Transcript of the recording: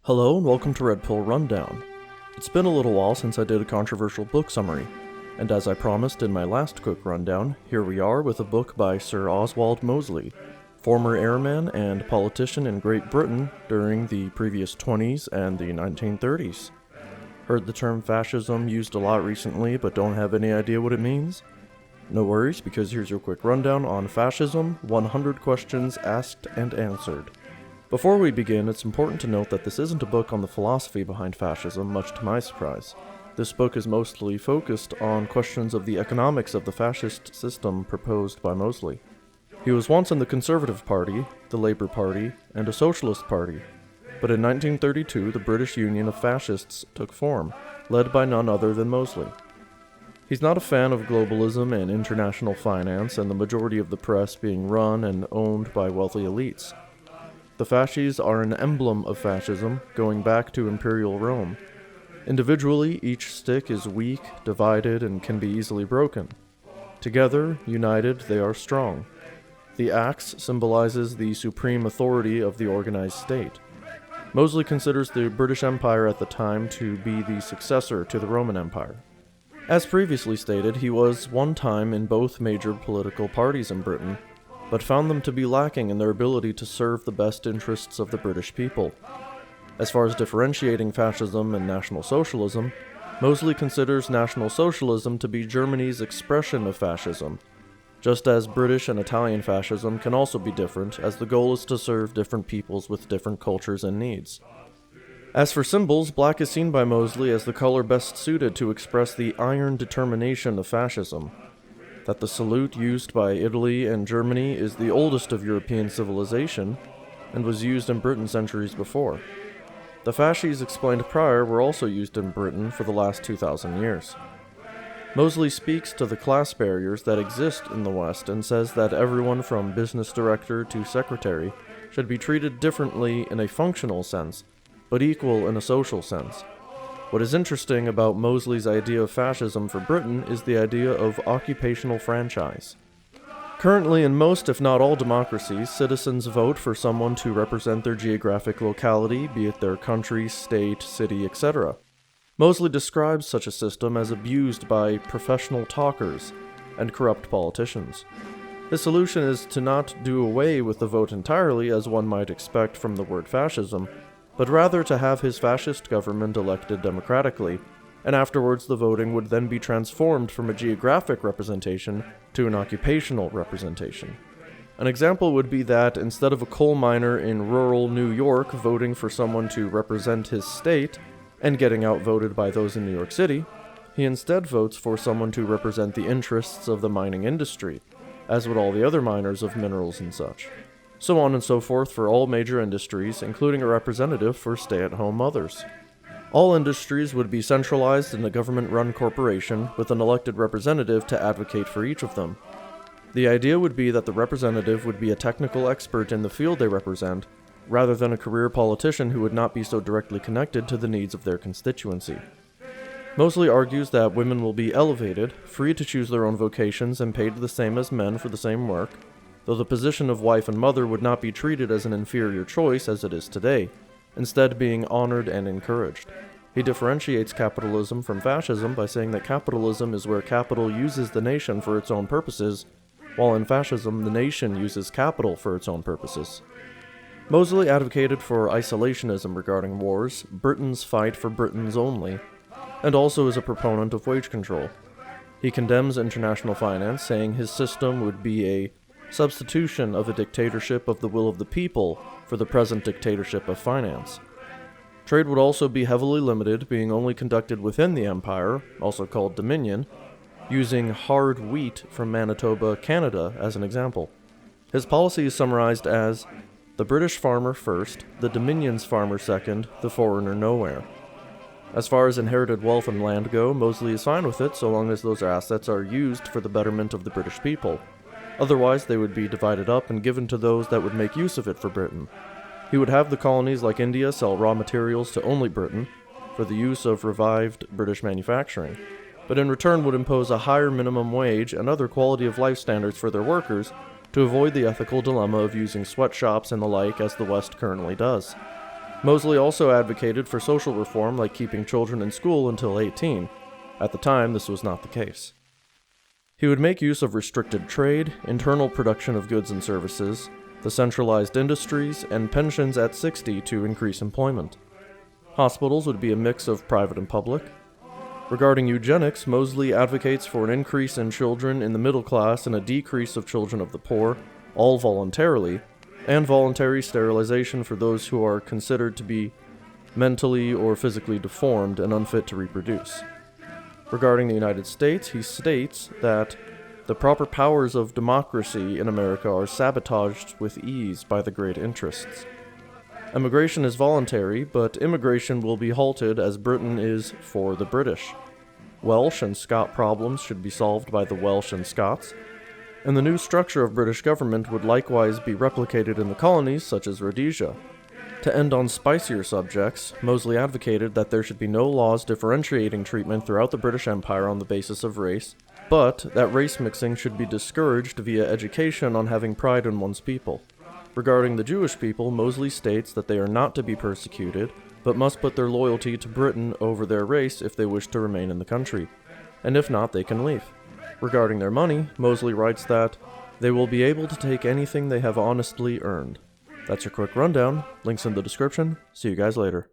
Hello and welcome to Red Pill Rundown. It's been a little while since I did a controversial book summary, and as I promised in my last quick rundown, here we are with a book by Sir Oswald Mosley, former airman and politician in Great Britain during the previous 20s and the 1930s. Heard the term fascism used a lot recently, but don't have any idea what it means? No worries, because here's your quick rundown on Fascism, 100 Questions Asked and Answered. Before we begin, it's important to note that this isn't a book on the philosophy behind fascism, much to my surprise. This book is mostly focused on questions of the economics of the fascist system proposed by Mosley. He was once in the Conservative Party, the Labour Party, and a Socialist Party, but in 1932 the British Union of Fascists took form, led by none other than Mosley. He's not a fan of globalism and international finance, and the majority of the press being run and owned by wealthy elites. The fasces are an emblem of fascism, going back to Imperial Rome. Individually, each stick is weak, divided, and can be easily broken. Together, united, they are strong. The axe symbolizes the supreme authority of the organized state. Mosley considers the British Empire at the time to be the successor to the Roman Empire. As previously stated, he was one time in both major political parties in Britain, but found them to be lacking in their ability to serve the best interests of the British people. As far as differentiating fascism and National Socialism, Mosley considers National Socialism to be Germany's expression of fascism, just as British and Italian fascism can also be different, as the goal is to serve different peoples with different cultures and needs. As for symbols, black is seen by Mosley as the color best suited to express the iron determination of fascism. That the salute used by Italy and Germany is the oldest of European civilization, and was used in Britain centuries before. The fasces explained prior were also used in Britain for the last 2,000 years. Mosley speaks to the class barriers that exist in the West and says that everyone from business director to secretary should be treated differently in a functional sense, but equal in a social sense. What is interesting about Mosley's idea of fascism for Britain is the idea of occupational franchise. Currently, in most, if not all democracies, citizens vote for someone to represent their geographic locality, be it their country, state, city, etc. Mosley describes such a system as abused by professional talkers and corrupt politicians. His solution is to not do away with the vote entirely, as one might expect from the word fascism, but rather to have his fascist government elected democratically, and afterwards the voting would then be transformed from a geographic representation to an occupational representation. An example would be that instead of a coal miner in rural New York voting for someone to represent his state and getting outvoted by those in New York City, he instead votes for someone to represent the interests of the mining industry, as would all the other miners of minerals and such. So on and so forth for all major industries, including a representative for stay-at-home mothers. All industries would be centralized in a government-run corporation with an elected representative to advocate for each of them. The idea would be that the representative would be a technical expert in the field they represent, rather than a career politician who would not be so directly connected to the needs of their constituency. Mosley argues that women will be elevated, free to choose their own vocations and paid the same as men for the same work, though the position of wife and mother would not be treated as an inferior choice as it is today, instead being honored and encouraged. He differentiates capitalism from fascism by saying that capitalism is where capital uses the nation for its own purposes, while in fascism the nation uses capital for its own purposes. Mosley advocated for isolationism regarding wars, Britain's fight for Britons only, and also is a proponent of wage control. He condemns international finance, saying his system would be a substitution of a dictatorship of the will of the people for the present dictatorship of finance. Trade would also be heavily limited, being only conducted within the empire, also called Dominion, using hard wheat from Manitoba, Canada, as an example. His policy is summarized as the British farmer first, the Dominion's farmer second, the foreigner nowhere. As far as inherited wealth and land go, Mosley is fine with it so long as those assets are used for the betterment of the British people. Otherwise, they would be divided up and given to those that would make use of it for Britain. He would have the colonies like India sell raw materials to only Britain for the use of revived British manufacturing, but in return would impose a higher minimum wage and other quality of life standards for their workers to avoid the ethical dilemma of using sweatshops and the like as the West currently does. Moseley also advocated for social reform like keeping children in school until 18. At the time, this was not the case. He would make use of restricted trade, internal production of goods and services, the centralized industries, and pensions at 60 to increase employment. Hospitals would be a mix of private and public. Regarding eugenics, Moseley advocates for an increase in children in the middle class and a decrease of children of the poor, all voluntarily, and voluntary sterilization for those who are considered to be mentally or physically deformed and unfit to reproduce. Regarding the United States, he states that the proper powers of democracy in America are sabotaged with ease by the great interests. Immigration is voluntary, but immigration will be halted as Britain is for the British. Welsh and Scot problems should be solved by the Welsh and Scots, and the new structure of British government would likewise be replicated in the colonies such as Rhodesia. To end on spicier subjects, Moseley advocated that there should be no laws differentiating treatment throughout the British Empire on the basis of race, but that race mixing should be discouraged via education on having pride in one's people. Regarding the Jewish people, Moseley states that they are not to be persecuted, but must put their loyalty to Britain over their race if they wish to remain in the country, and if not, they can leave. Regarding their money, Moseley writes that they will be able to take anything they have honestly earned. That's your quick rundown. Links in the description. See you guys later.